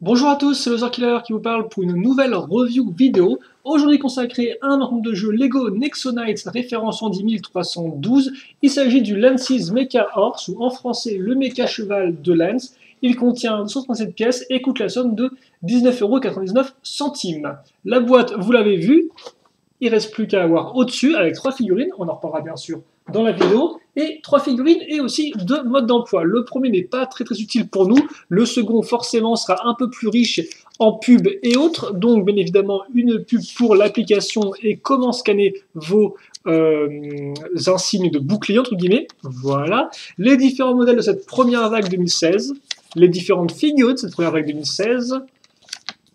Bonjour à tous, c'est le Killer qui vous parle pour une nouvelle review vidéo. Aujourd'hui consacrée à un ensemble de jeux Lego Nexonites référence 110312. Il s'agit du Lances Mecha Horse, ou en français le Mecha Cheval de Lance. Il contient 137 pièces et coûte la somme de 19,99 €. La boîte, vous l'avez vue, il ne reste plus qu'à avoir au-dessus avec 3 figurines, on en reparlera bien sûr dans la vidéo, et 3 figurines et aussi 2 modes d'emploi. Le premier n'est pas très utile pour nous, le second forcément sera un peu plus riche en pub et autres, donc bien évidemment une pub pour l'application et comment scanner vos insignes de bouclier entre guillemets. Voilà, les différents modèles de cette première vague 2016, les différentes figurines de cette première vague 2016,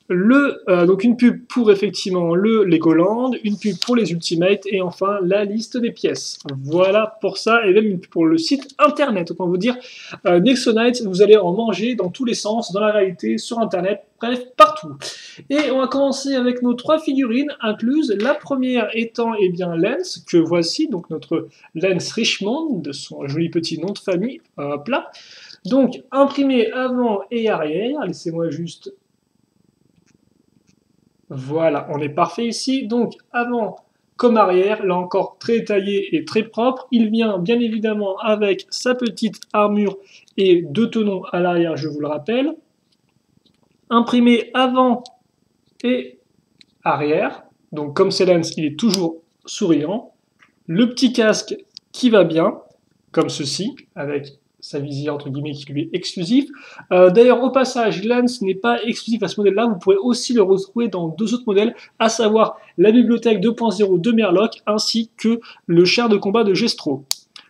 donc une pub pour effectivement le Legoland, une pub pour les Ultimates et enfin la liste des pièces. Voilà pour ça et même une pub pour le site internet. Autant vous dire, Nexonites, vous allez en manger dans tous les sens, dans la réalité, sur internet, bref, partout. Et on va commencer avec nos 3 figurines incluses. La première étant Lance, que voici, donc notre Lance Richmond, de son joli petit nom de famille, hop là. Donc imprimé avant et arrière, laissez-moi juste... Voilà, on est parfait ici. Donc, avant comme arrière, là encore très taillé et très propre. Il vient bien évidemment avec sa petite armure et 2 tenons à l'arrière, je vous le rappelle. Imprimé avant et arrière. Donc, comme c'est Lance, il est toujours souriant. Le petit casque qui va bien, comme ceci, avec sa visière entre guillemets qui lui est exclusif. D'ailleurs, au passage, Lance n'est pas exclusif à ce modèle-là, vous pourrez aussi le retrouver dans 2 autres modèles, à savoir la bibliothèque 2.0 de Merloc, ainsi que le char de combat de Gestro.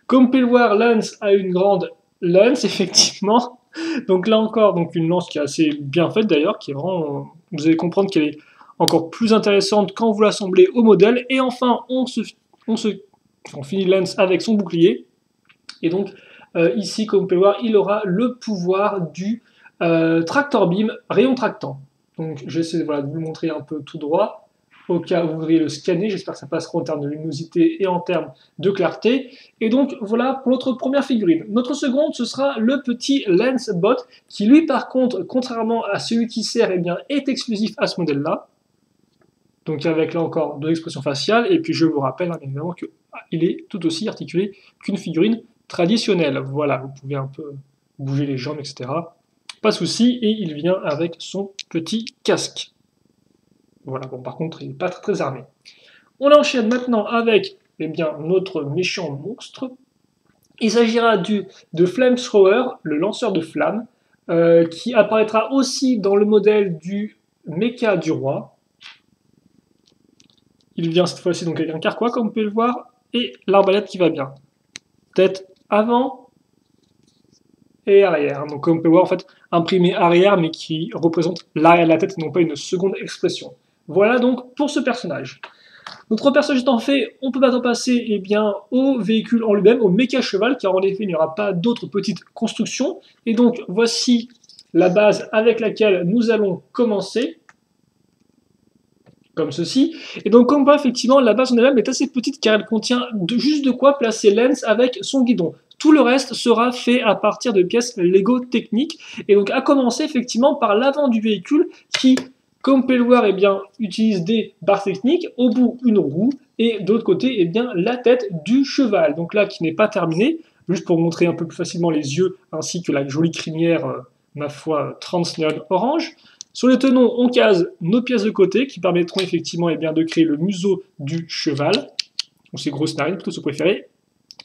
Comme vous pouvez le voir, Lance a une grande lance, effectivement. Donc là encore, donc une lance qui est assez bien faite d'ailleurs, qui est vraiment... Vous allez comprendre qu'elle est encore plus intéressante quand vous l'assemblez au modèle. Et enfin, on finit Lance avec son bouclier. Et donc, ici, comme vous pouvez le voir, il aura le pouvoir du Tractor Beam rayon tractant. Donc, j'essaie de vous le montrer un peu tout droit, au cas où vous voudriez le scanner. J'espère que ça passera en termes de luminosité et en termes de clarté. Et donc, voilà pour notre première figurine. Notre seconde, ce sera le petit Lance Bot, qui lui, par contre, contrairement à celui qui sert, est exclusif à ce modèle-là. Donc avec là encore de l'expression faciale, et puis je vous rappelle bien évidemment qu'il est tout aussi articulé qu'une figurine traditionnelle. Voilà, vous pouvez un peu bouger les jambes, etc. Pas de souci, et il vient avec son petit casque. Voilà, bon par contre il n'est pas très armé. On enchaîne maintenant avec notre méchant monstre. Il s'agira de Flamethrower, le lanceur de flammes, qui apparaîtra aussi dans le modèle du Mecha du Roi. Il vient cette fois-ci donc avec un carquois, comme vous pouvez le voir, et l'arbalète qui va bien. Tête avant et arrière. Donc comme vous pouvez voir, en fait, imprimé arrière, mais qui représente l'arrière de la tête et non pas une seconde expression. Voilà donc pour ce personnage. Notre personnage étant fait, on peut maintenant passer au véhicule en lui-même, au méca cheval, car en effet, il n'y aura pas d'autres petites constructions. Et donc, voici la base avec laquelle nous allons commencer. Comme ceci. Et donc, comme on voit, effectivement, la base en elle-même est assez petite car elle contient juste de quoi placer Lance avec son guidon. Tout le reste sera fait à partir de pièces Lego techniques. Et donc, à commencer effectivement par l'avant du véhicule qui, comme vous pouvez le voir, utilise des barres techniques. Au bout, une roue. Et de l'autre côté, la tête du cheval. Donc là, qui n'est pas terminée. Juste pour montrer un peu plus facilement les yeux ainsi que la jolie crinière, ma foi, transneon orange. Sur les tenons, on case nos pièces de côté qui permettront effectivement de créer le museau du cheval, ou ses grosses narines plutôt si vous préférez,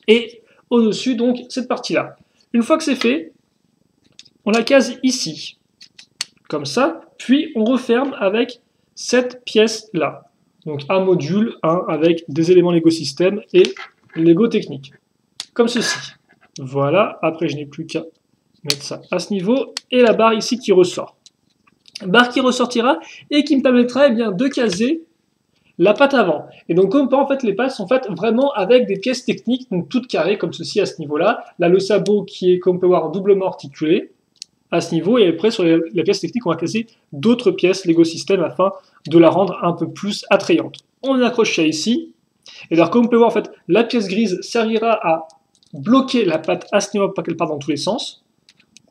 et au-dessus donc cette partie-là. Une fois que c'est fait, on la case ici, comme ça, puis on referme avec cette pièce-là. Donc un module, avec des éléments Lego System et Lego Technique, comme ceci. Voilà, après je n'ai plus qu'à mettre ça à ce niveau, et la barre ici qui ressort. Barre qui ressortira et qui me permettra de caser la patte avant. Et donc comme en fait les pattes sont faites vraiment avec des pièces techniques, donc toutes carrées comme ceci à ce niveau-là. Là le sabot qui est comme on peut voir doublement articulé à ce niveau, et après sur les pièces techniques on va caser d'autres pièces Lego System afin de la rendre un peu plus attrayante. On accroche ça ici, et alors comme on peut voir en fait la pièce grise servira à bloquer la patte à ce niveau pour qu'elle parte dans tous les sens.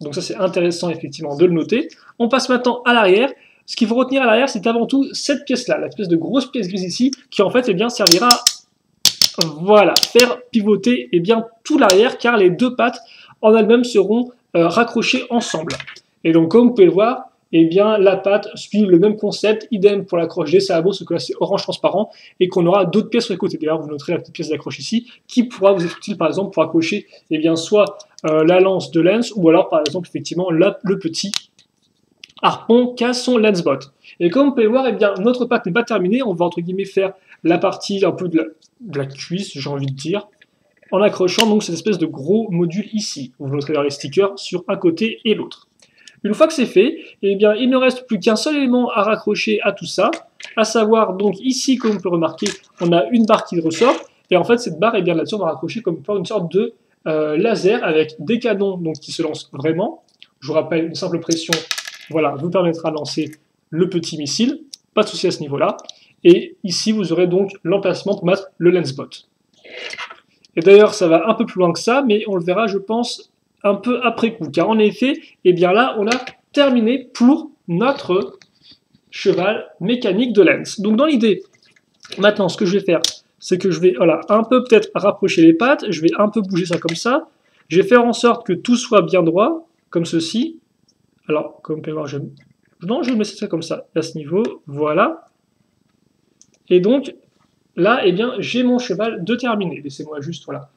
Donc ça c'est intéressant effectivement de le noter. On passe maintenant à l'arrière. Ce qu'il faut retenir à l'arrière, c'est avant tout cette pièce-là, la espèce de grosse pièce grise ici, qui en fait eh bien, servira à voilà, faire pivoter eh bien, tout l'arrière, car les deux pattes en elles-mêmes seront raccrochées ensemble. Et donc comme vous pouvez le voir, eh bien, la patte suit le même concept, idem pour l'accroche des sabots, ce que là c'est orange transparent, et qu'on aura d'autres pièces sur les côtés. D'ailleurs, vous noterez la petite pièce d'accroche ici, qui pourra vous être utile par exemple pour accrocher eh bien, soit la lance de Lance, ou alors par exemple effectivement le petit harpon qu'a son Lancebot. Et comme vous pouvez voir, eh bien, notre patte n'est pas terminée, on va entre guillemets faire la partie un peu de la cuisse, j'ai envie de dire, en accrochant donc cette espèce de gros module ici. Vous noterez les stickers sur un côté et l'autre. Une fois que c'est fait, eh bien, il ne reste plus qu'un seul élément à raccrocher à tout ça, à savoir donc ici, comme on peut remarquer, on a une barre qui ressort, et en fait cette barre, eh bien là-dessus, on va raccrocher comme une sorte de laser avec des canons donc, qui se lancent vraiment. Je vous rappelle, une simple pression, voilà, vous permettra de lancer le petit missile, pas de souci à ce niveau-là. Et ici, vous aurez donc l'emplacement pour mettre le Lancebot. Et d'ailleurs, ça va un peu plus loin que ça, mais on le verra, je pense, un peu après coup. Car en effet, eh bien là, on a terminé pour notre cheval mécanique de Lance. Donc dans l'idée, maintenant, ce que je vais faire, c'est que je vais voilà, un peu peut-être rapprocher les pattes, je vais un peu bouger ça comme ça, je vais faire en sorte que tout soit bien droit, comme ceci. Alors, comme vous pouvez voir, je vais mettre ça comme ça, à ce niveau, voilà. Et donc, là, eh bien, j'ai mon cheval de terminé. Laissez-moi juste, voilà,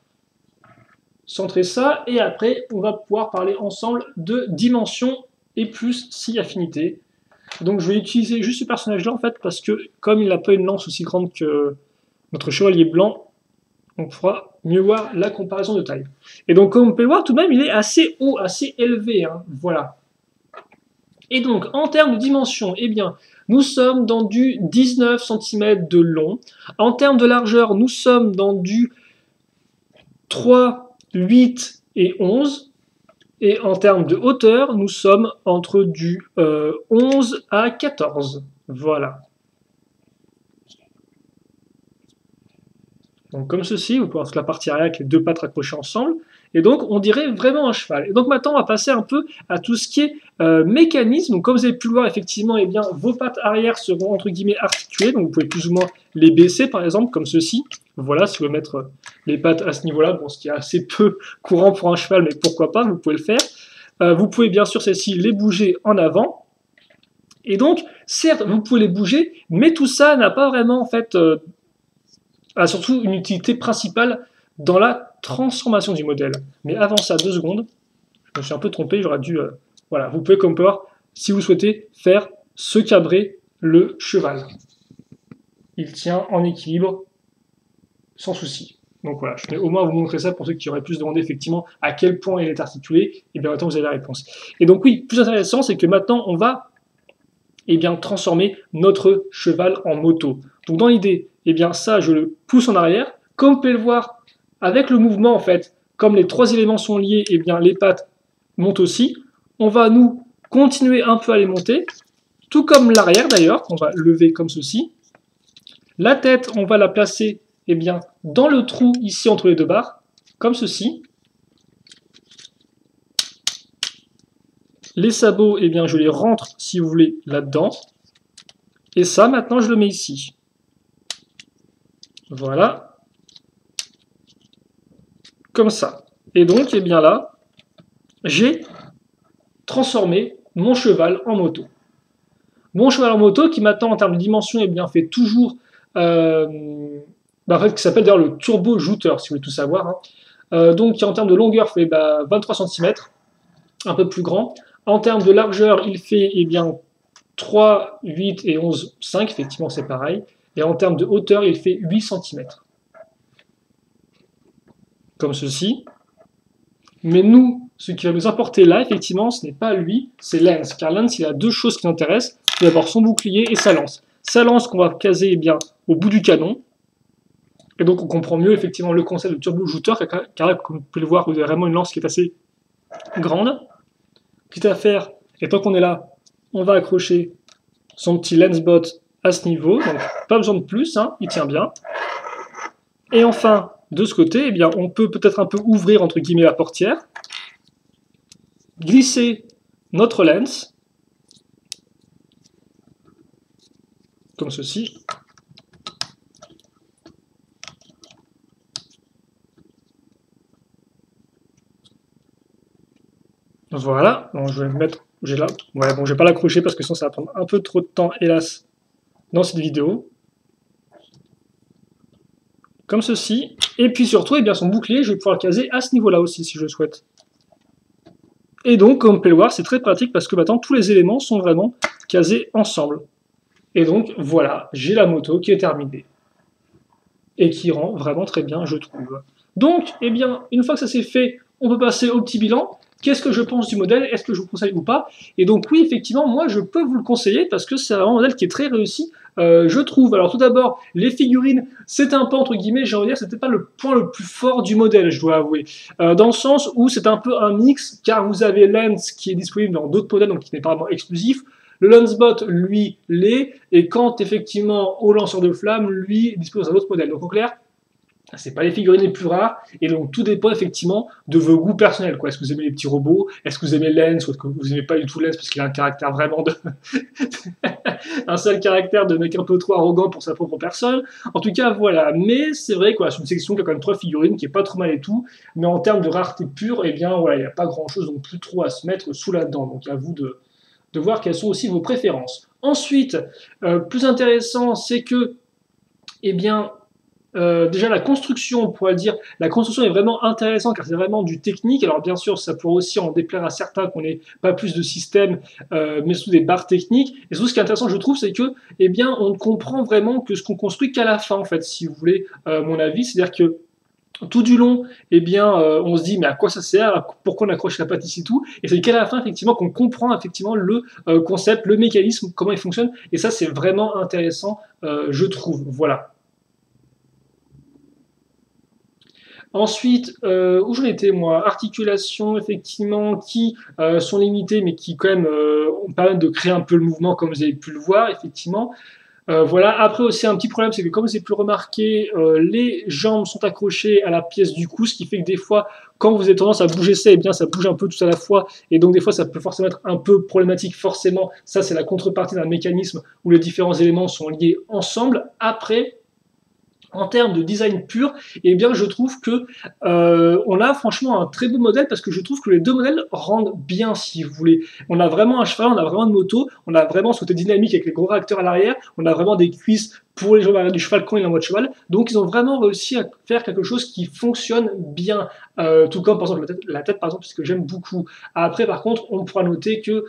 centrer ça. Et après, on va pouvoir parler ensemble de dimension et plus si affinité. Donc, je vais utiliser juste ce personnage-là, en fait, parce que comme il n'a pas une lance aussi grande que notre chevalier blanc, on pourra mieux voir la comparaison de taille. Et donc, comme on peut le voir, tout de même, il est assez haut, assez élevé. Hein, voilà. Et donc, en termes de dimension, eh bien, nous sommes dans du 19 cm de long. En termes de largeur, nous sommes dans du 3, 8 et 11. Et en termes de hauteur, nous sommes entre du 11 à 14. Voilà. Donc comme ceci, vous pouvez voir toute la partie arrière avec les deux pattes raccrochées ensemble. Et donc, on dirait vraiment un cheval. Et donc maintenant, on va passer un peu à tout ce qui est mécanisme. Donc comme vous avez pu le voir, effectivement, eh bien, vos pattes arrière seront entre guillemets articulées. Donc vous pouvez plus ou moins les baisser, par exemple, comme ceci. Voilà, si vous voulez mettre les pattes à ce niveau-là, bon, ce qui est assez peu courant pour un cheval, mais pourquoi pas, vous pouvez le faire. Vous pouvez bien sûr, celles-ci, les bouger en avant. Et donc, certes, vous pouvez les bouger, mais tout ça n'a pas vraiment, en fait, a surtout une utilité principale dans la transformation du modèle. Mais avant ça, 2 secondes, je me suis un peu trompé, j'aurais dû... voilà, vous pouvez, comme on peut voir, si vous souhaitez, faire se cabrer le cheval. Il tient en équilibre sans souci. Donc voilà, je vais au moins vous montrer ça pour ceux qui auraient pu se demander effectivement à quel point il est articulé, et bien maintenant vous avez la réponse. Et donc oui, plus intéressant, c'est que maintenant on va eh bien, transformer notre cheval en moto. Donc dans l'idée, eh bien ça je le pousse en arrière, comme vous pouvez le voir, avec le mouvement en fait, comme les 3 éléments sont liés, eh bien les pattes montent aussi. On va nous continuer un peu à les monter, tout comme l'arrière d'ailleurs, qu'on va lever comme ceci. La tête, on va la placer eh bien, dans le trou ici entre les deux barres, comme ceci. Les sabots, eh bien, je les rentre, si vous voulez, là-dedans. Et ça, maintenant, je le mets ici. Voilà. Comme ça. Et donc, eh bien là, j'ai transformé mon cheval en moto. Mon cheval en moto, qui maintenant, en termes de dimension, eh bien, fait toujours... en fait, qui s'appelle d'ailleurs le turbo jouteur, si vous voulez tout savoir. Hein. Donc, qui en termes de longueur fait 23 cm, un peu plus grand. En termes de largeur, il fait eh bien, 3, 8 et 11, 5, effectivement c'est pareil. Et en termes de hauteur, il fait 8 cm. Comme ceci. Mais nous, ce qui va nous importer là, effectivement, ce n'est pas lui, c'est Lance. Car Lance, il a 2 choses qui l'intéressent. Tout d'abord son bouclier et sa lance. Sa lance qu'on va caser eh bien, au bout du canon. Et donc on comprend mieux effectivement le concept de turbo-jouteur, car là, comme vous pouvez le voir, vous avez vraiment une lance qui est assez grande. Petite affaire, et tant qu'on est là, on va accrocher son petit Lancebot à ce niveau, donc pas besoin de plus, hein, il tient bien. Et enfin, de ce côté, eh bien, on peut peut-être un peu ouvrir entre guillemets la portière. glisser notre lens, comme ceci. Voilà, bon, je vais le mettre, j'ai là, ouais, bon, je vais pas l'accrocher parce que sinon ça va prendre un peu trop de temps, hélas, dans cette vidéo. Comme ceci, et puis surtout, eh bien, son bouclier, je vais pouvoir le caser à ce niveau-là aussi, si je le souhaite. Et donc, comme vous pouvez le voir, c'est très pratique parce que maintenant, tous les éléments sont vraiment casés ensemble. Et donc, voilà, j'ai la moto qui est terminée. Et qui rend vraiment très bien, je trouve. Donc, eh bien, une fois que ça c'est fait, on peut passer au petit bilan. Qu'est-ce que je pense du modèle? Est-ce que je vous conseille ou pas? Et donc oui, effectivement, moi je peux vous le conseiller parce que c'est vraiment un modèle qui est très réussi, je trouve. Alors tout d'abord, les figurines, c'est un peu entre guillemets, j'ai envie de dire, c'était pas le point le plus fort du modèle, je dois avouer. Dans le sens où c'est un peu un mix, car vous avez Lens qui est disponible dans d'autres modèles, donc qui n'est pas vraiment exclusif. Le Lensbot, lui, l'est, et quand effectivement au lanceur de flammes, lui, dispose d'un autre modèle. Donc en clair, c'est pas les figurines les plus rares, et donc tout dépend effectivement de vos goûts personnels. Est-ce que vous aimez les petits robots? Est-ce que vous aimez Lens? Ou est-ce que vous aimez pas du tout Lens parce qu'il a un caractère vraiment de. un seul caractère de mec un peu trop arrogant pour sa propre personne? En tout cas, voilà. Mais c'est vrai que c'est une section qui a quand même 3 figurines, qui est pas trop mal et tout, mais en termes de rareté pure, eh bien, voilà, il n'y a pas grand-chose non plus trop à se mettre sous là-dedans. Donc à vous de voir quelles sont aussi vos préférences. Ensuite, plus intéressant, c'est que, eh bien, déjà la construction, on pourrait dire, la construction est vraiment intéressante car c'est vraiment du technique. Alors bien sûr, ça pourrait aussi en déplaire à certains qu'on n'ait pas plus de système, mais sous des barres techniques. Et surtout, ce qui est intéressant, je trouve, c'est que, eh bien, on ne comprend vraiment que ce qu'on construit qu'à la fin, en fait, si vous voulez mon avis. C'est-à-dire que tout du long, eh bien, on se dit mais à quoi ça sert, pourquoi on accroche la patte ici tout, et c'est qu'à la fin effectivement qu'on comprend effectivement le concept, le mécanisme, comment il fonctionne, et ça c'est vraiment intéressant, je trouve. Voilà. Ensuite, où j'en étais moi? Articulations, effectivement, qui sont limitées, mais qui quand même permettent de créer un peu le mouvement, comme vous avez pu le voir, effectivement. Voilà. Après aussi un petit problème, c'est que comme vous avez pu le remarquer, les jambes sont accrochées à la pièce du cou, ce qui fait que des fois, quand vous avez tendance à bouger ça, eh bien ça bouge un peu tout à la fois, et donc des fois ça peut forcément être un peu problématique. Forcément, ça c'est la contrepartie d'un mécanisme où les différents éléments sont liés ensemble. Après, en termes de design pur, eh bien, je trouve que on a franchement un très beau modèle parce que je trouve que les deux modèles rendent bien, si vous voulez. On a vraiment un cheval, on a vraiment une moto, on a vraiment ce côté dynamique avec les gros réacteurs à l'arrière, on a vraiment des cuisses pour les jambes arrière du cheval quand il est en mode cheval. Donc, ils ont vraiment réussi à faire quelque chose qui fonctionne bien. Tout comme, par exemple, la tête par exemple, ce que j'aime beaucoup. Après, par contre, on pourra noter que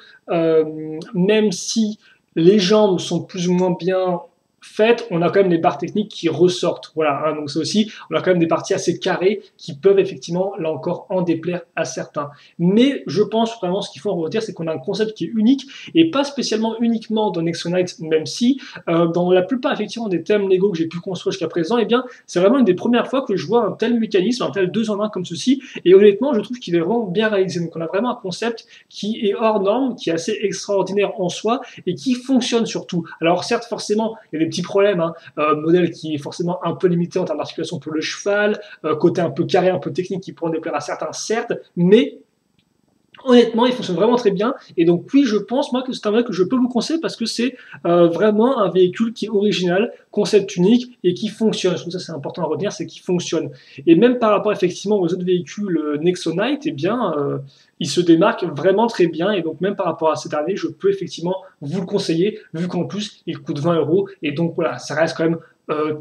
même si les jambes sont plus ou moins bien faites, on a quand même des barres techniques qui ressortent. Voilà, hein, donc c'est aussi, on a quand même des parties assez carrées qui peuvent effectivement, là encore, en déplaire à certains. Mais je pense vraiment, ce qu'il faut en retenir, c'est qu'on a un concept qui est unique, et pas spécialement uniquement dans Nexonite, même si, dans la plupart effectivement des thèmes Lego que j'ai pu construire jusqu'à présent, eh bien, c'est vraiment une des premières fois que je vois un tel mécanisme, un tel 2 en 1 comme ceci, et honnêtement, je trouve qu'il est vraiment bien réalisé. Donc on a vraiment un concept qui est hors norme, qui est assez extraordinaire en soi, et qui fonctionne surtout. Alors certes, forcément, il y a des petits problèmes, hein. Modèle qui est forcément un peu limité en termes d'articulation pour le cheval, côté un peu carré, un peu technique qui pourrait en déplaire à certains, certes, mais honnêtement, il fonctionne vraiment très bien. Et donc oui, je pense moi que c'est un modèle que je peux vous conseiller parce que c'est vraiment un véhicule qui est original, concept unique et qui fonctionne. Je trouve que ça c'est important à retenir, c'est qu'il fonctionne. Et même par rapport effectivement aux autres véhicules Nexonite, eh bien, il se démarque vraiment très bien. Et donc même par rapport à cette année, je peux effectivement vous le conseiller, vu qu'en plus il coûte 20 €. Et donc voilà, ça reste quand même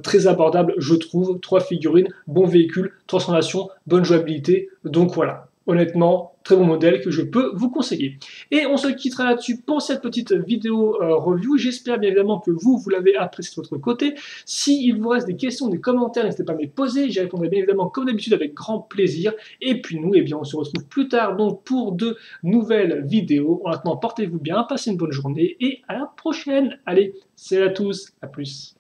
très abordable, je trouve. 3 figurines, bon véhicule, transformation, bonne jouabilité. Donc voilà. Honnêtement, très bon modèle que je peux vous conseiller. Et on se quittera là-dessus pour cette petite vidéo review. J'espère bien évidemment que vous l'avez apprécié de votre côté. S'il vous reste des questions, des commentaires, n'hésitez pas à me les poser. J'y répondrai bien évidemment comme d'habitude avec grand plaisir. Et puis nous, eh bien, on se retrouve plus tard donc pour de nouvelles vidéos. Maintenant, portez-vous bien, passez une bonne journée et à la prochaine. Allez, salut à tous, à plus.